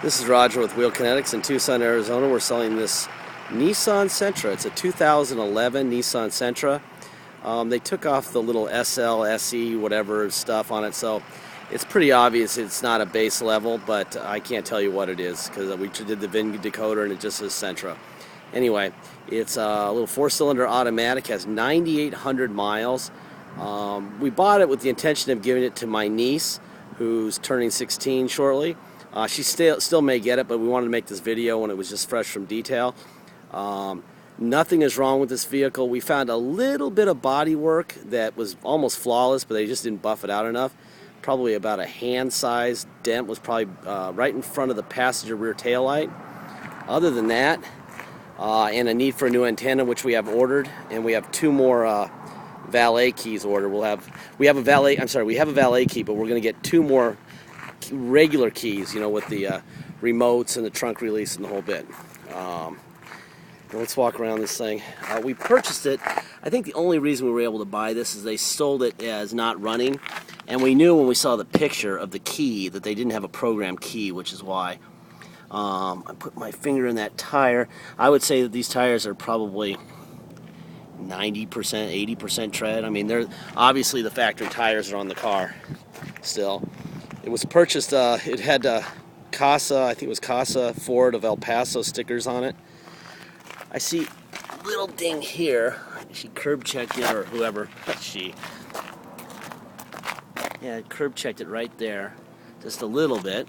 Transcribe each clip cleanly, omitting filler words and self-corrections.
This is Roger with Wheel Kinetics in Tucson, Arizona. We're selling this Nissan Sentra. It's a 2011 Nissan Sentra. They took off the little SL, SE, whatever stuff on it, so it's pretty obvious it's not a base level, but I can't tell you what it is because we did the VIN decoder and it just says Sentra. Anyway, it's a little four-cylinder automatic, has 9,800 miles. We bought it with the intention of giving it to my niece, who's turning 16 shortly. She still may get it, but we wanted to make this video when it was just fresh from detail. Nothing is wrong with this vehicle. We found a little bit of body work that was almost flawless, but they just didn't buff it out enough. Probably about a hand-sized dent was probably right in front of the passenger rear tail light. Other than that, and a need for a new antenna, which we have ordered, and we have two more valet keys ordered. We have a valet key, but we're going to get two more regular keys, you know, with the remotes and the trunk release and the whole bit. Let's walk around this thing. We purchased it. I think the only reason we were able to buy this is they sold it as not running, and we knew when we saw the picture of the key that they didn't have a program key, which is why. I put my finger in that tire. I would say that these tires are probably 90%, 80% tread. I mean, they're obviously the factory tires are on the car still. It was purchased, it had Casa, I think it was Casa Ford of El Paso stickers on it. I see a little ding here. She curb checked it, or whoever, she. Yeah, curb checked it right there, just a little bit.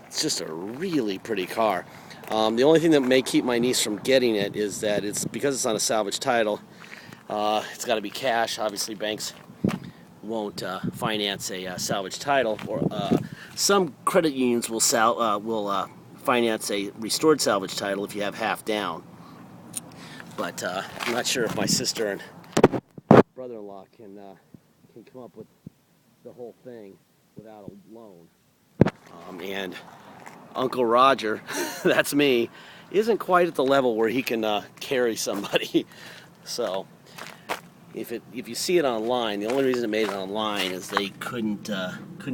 It's just a really pretty car. The only thing that may keep my niece from getting it is that because it's on a salvage title, it's got to be cash. Obviously, banks won't finance a salvage title, or some credit unions will finance a restored salvage title if you have half down. But I'm not sure if my sister and brother-in-law can come up with the whole thing without a loan. And Uncle Roger, that's me, isn't quite at the level where he can carry somebody. So if you see it online, the only reason it made it online is they couldn't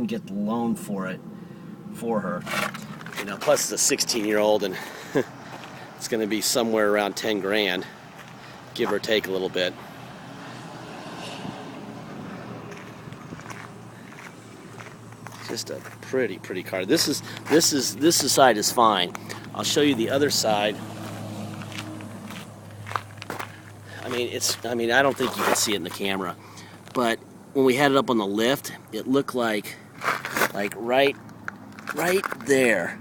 get the loan for her. You know, plus it's a 16-year-old, and it's going to be somewhere around 10 grand, give or take a little bit. Just a pretty car. This side is fine. I'll show you the other side. I mean, I don't think you can see it in the camera, but when we had it up on the lift, it looked like right there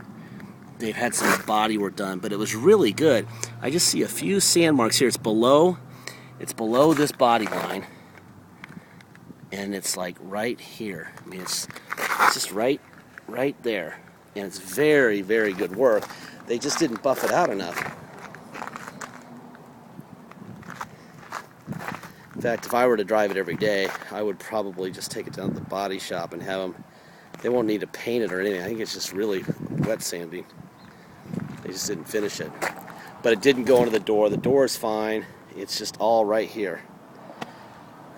they've had some body work done, but it was really good. I just see a few sand marks here. It's below this body line, and it's like right here. I mean, it's just right there, and it's very good work. They just didn't buff it out enough. In fact, if I were to drive it every day, I would probably just take it down to the body shop and have them. They won't need to paint it or anything. I think it's just really wet sanding. They just didn't finish it. But it didn't go into the door. The door is fine. It's just all right here.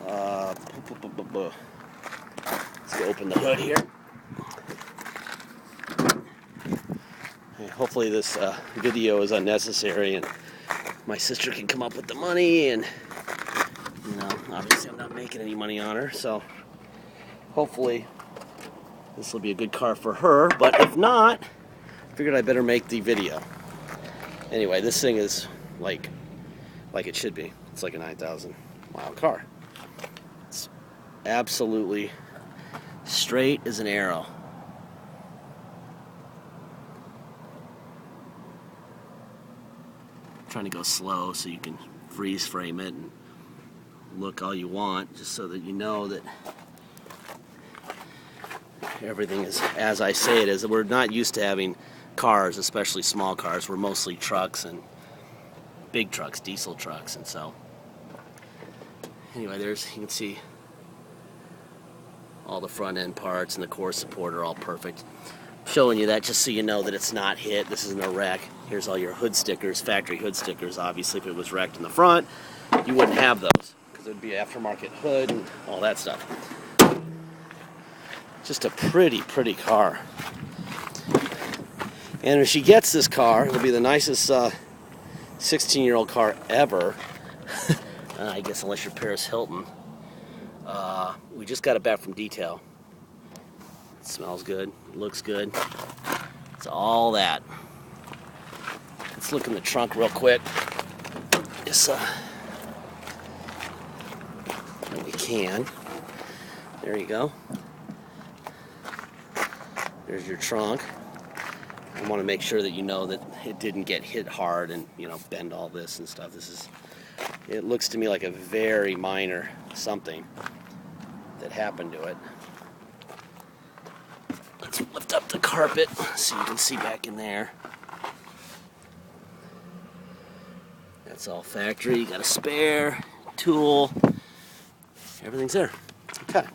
Let's go open the hood here. Hopefully this video is unnecessary and my sister can come up with the money, and you know, obviously I'm not making any money on her, so hopefully this will be a good car for her, but if not, I figured I better make the video. Anyway, this thing is like it should be. It's like a 9,000 mile car. It's absolutely straight as an arrow. Trying to go slow so you can freeze frame it and look all you want, just so that you know that everything is as I say it is. We're not used to having cars, especially small cars. We're mostly trucks and big trucks, diesel trucks, and so anyway, you can see all the front end parts and the core support are all perfect. Showing you that just so you know that it's not hit. This isn't a wreck. Here's all your hood stickers, factory hood stickers. Obviously, if it was wrecked in the front, you wouldn't have those because it would be aftermarket hood and all that stuff. Just a pretty car. And if she gets this car, it'll be the nicest 16-year-old car ever. I guess unless you're Paris Hilton. We just got it back from detail. It smells good. It looks good. It's all that. Let's look in the trunk real quick. Just when we can. There you go. There's your trunk. I want to make sure that you know that it didn't get hit hard and, you know, bend all this and stuff. It looks to me like a very minor something that happened to it. Let's lift up the carpet so you can see back in there. That's all factory. You got a spare tool. Everything's there. Okay.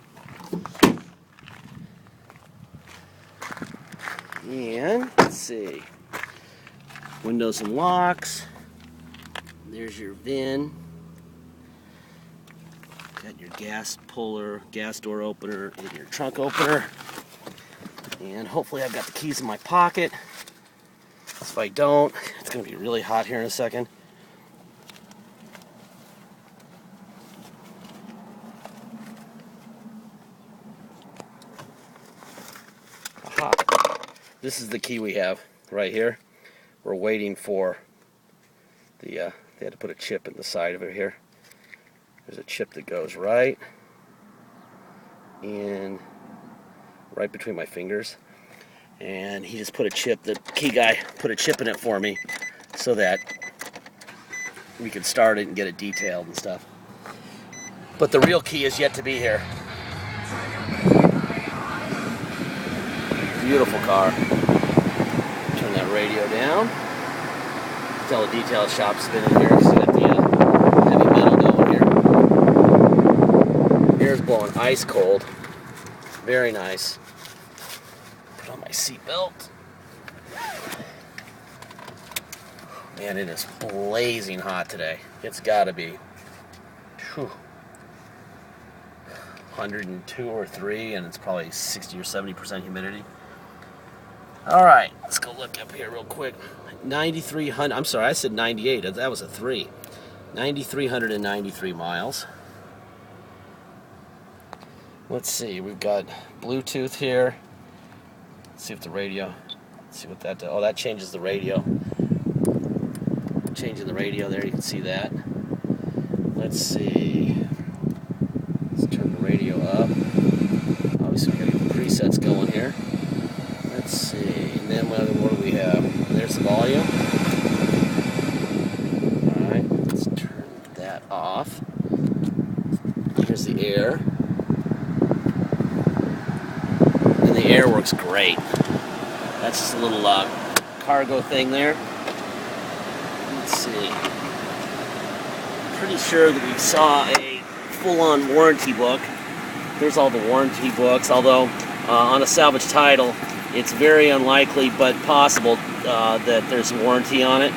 And let's see. Windows and locks. There's your VIN. Got your gas puller, gas door opener, and your trunk opener. And hopefully I've got the keys in my pocket. If I don't, it's going to be really hot here in a second. Aha. This is the key we have right here. We're waiting for the, they had to put a chip in the side of it here. There's a chip that goes right in, right between my fingers. And he just put a chip, the key guy put a chip in it for me so that we could start it and get it detailed and stuff. But the real key is yet to be here. Beautiful car. Turn that radio down. Tell the detail shop's been in here because you got the heavy metal going here. Air's blowing ice cold. Very nice. Put on my seatbelt. Man, it is blazing hot today. It's got to be 102 or 3, and it's probably 60 or 70% humidity. All right, let's go look up here real quick. 9,300. I'm sorry, I said 98. That was a 3. 9,393 miles. Let's see. We've got Bluetooth here. Let's see if the radio. Let's see what that does. Oh, that changes the radio. Changing the radio there. You can see that. Let's see. Let's turn the radio up. Obviously, we got to get the presets going here. Let's see, and then what do we have? There's the volume. Alright, let's turn that off. Here's the air. And the air works great. That's just a little cargo thing there. Let's see. Pretty sure that we saw a full-on warranty book. There's all the warranty books, although on a salvage title, it's very unlikely, but possible that there's a warranty on it.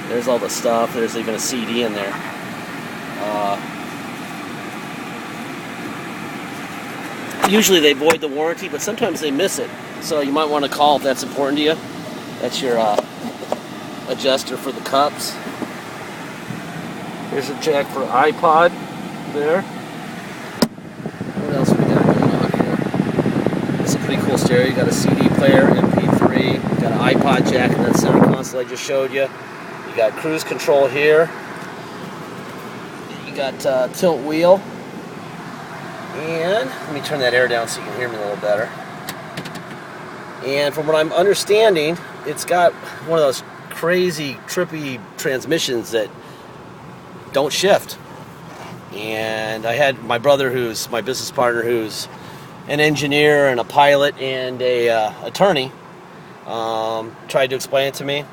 There's all the stuff. There's even a CD in there. Usually they void the warranty, but sometimes they miss it. So you might want to call if that's important to you. That's your adjuster for the cups. Here's a jack for iPod there. What else we got going on here? It's a pretty cool stereo. You got a CD player, MP3, you got an iPod jack in that center console I just showed you. You got cruise control here. You got tilt wheel. And let me turn that air down so you can hear me a little better. And from what I'm understanding, it's got one of those crazy, trippy transmissions that don't shift. And I had my brother, who's my business partner, who's an engineer and a pilot and a attorney, tried to explain it to me,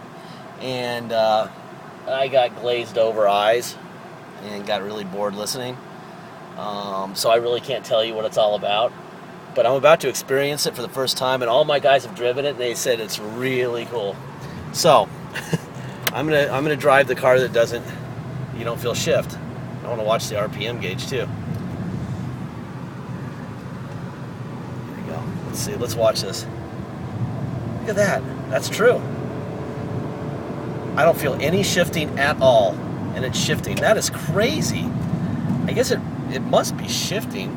and I got glazed over eyes and got really bored listening. So I really can't tell you what it's all about, but I'm about to experience it for the first time, and all my guys have driven it and they said it's really cool. So I'm gonna drive the car that you don't feel shift. I want to watch the RPM gauge too. There we Let's see, let's watch this. Look at that. That's true. I don't feel any shifting at all, and it's shifting. That is crazy. I guess it must be shifting,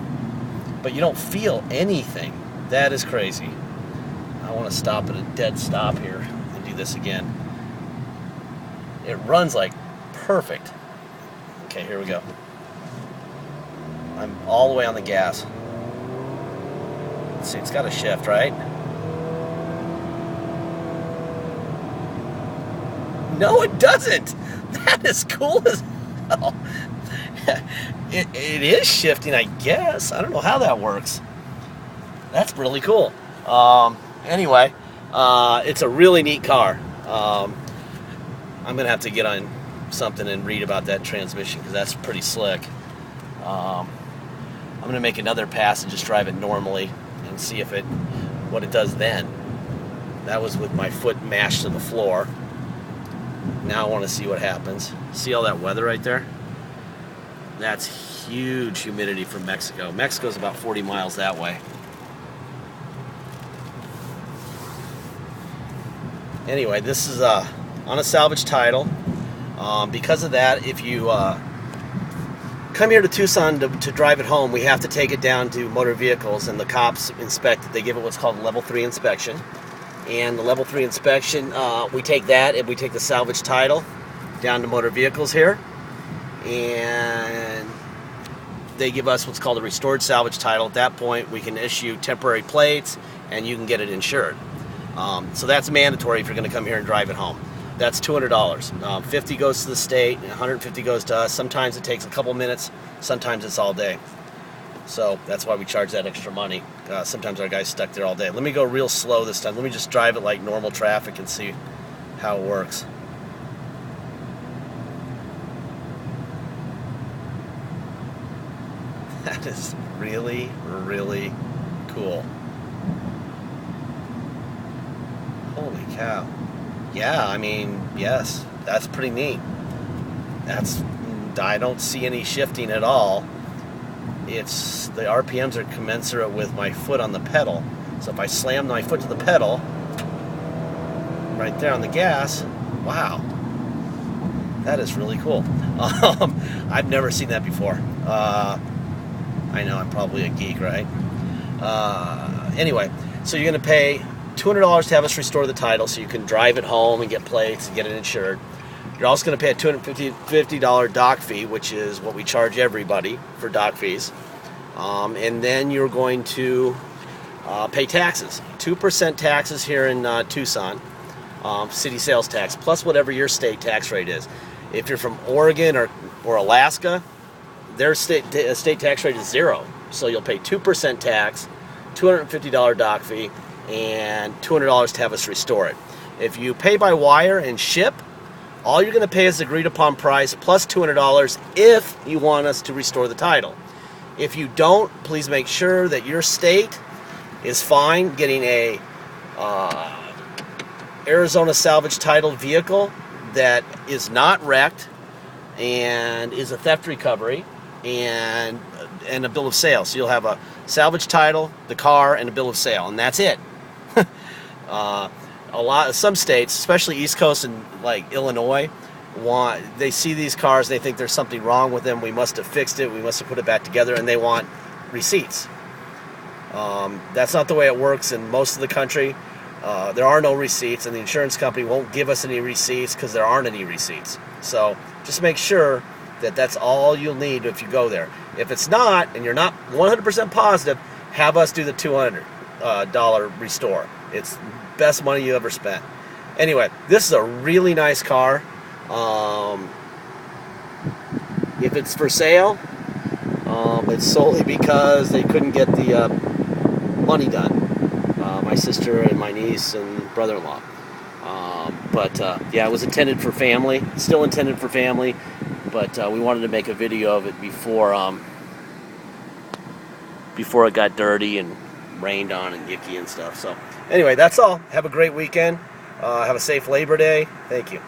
but you don't feel anything. That is crazy. I want to stop at a dead stop here and do this again. It runs like perfect. Okay, here we go. I'm all the way on the gas. Let's see, it's got a shift, right? No, it doesn't. That is cool as hell. It is shifting, I guess. I don't know how that works. That's really cool. Anyway, it's a really neat car. I'm going to have to get on something and read about that transmission because that's pretty slick. I'm going to make another pass and just drive it normally and see if what it does then. That was with my foot mashed to the floor. Now I want to see what happens. See all that weather right there? That's huge humidity from Mexico. Mexico's about 40 miles that way. Anyway, this is on a salvage title. Because of that, if you come here to Tucson to drive it home, we have to take it down to motor vehicles, and the cops inspect it. They give it what's called a level 3 inspection. And the level 3 inspection, we take that and we take the salvage title down to motor vehicles here. And they give us what's called a restored salvage title. At that point, we can issue temporary plates and you can get it insured. So that's mandatory if you're going to come here and drive it home. That's $200. $50 goes to the state, and $150 goes to us. Sometimes it takes a couple minutes, sometimes it's all day. So that's why we charge that extra money. Sometimes our guy's stuck there all day. Let me go real slow this time. Let me just drive it like normal traffic and see how it works. That is really, really cool. Holy cow. Yeah, I mean, yes, that's pretty neat. I don't see any shifting at all. The RPMs are commensurate with my foot on the pedal. So if I slam my foot to the pedal, right there on the gas, wow, that is really cool. I've never seen that before. I know I'm probably a geek, right? Anyway, so you're going to pay $200 to have us restore the title so you can drive it home and get plates and get it insured. You're also going to pay a $250 dock fee, which is what we charge everybody for dock fees. And then you're going to pay taxes. 2% taxes here in Tucson, city sales tax, plus whatever your state tax rate is. If you're from Oregon or Alaska, their state tax rate is 0. So you'll pay 2% tax, $250 dock fee, and $200 to have us restore it. If you pay by wire and ship, all you're going to pay is the agreed upon price plus $200 if you want us to restore the title. If you don't, please make sure that your state is fine getting a Arizona salvage title vehicle that is not wrecked and is a theft recovery and a bill of sale. So you'll have a salvage title, the car, and a bill of sale, and that's it. Some states, especially East Coast and like Illinois, they see these cars, they think there's something wrong with them. We must have fixed it. We must have put it back together, and they want receipts. That's not the way it works in most of the country. There are no receipts, and the insurance company won't give us any receipts because there aren't any receipts. So just make sure that that's all you'll need if you go there. If it's not, and you're not 100% positive, have us do the $200 restore. It's the best money you ever spent. Anyway, this is a really nice car. If it's for sale, it's solely because they couldn't get the money done. My sister and my niece and brother-in-law. Yeah, it was intended for family. Still intended for family, but we wanted to make a video of it before it got dirty and rained on and yucky and stuff. So anyway, that's all. Have a great weekend. Have a safe Labor Day. Thank you.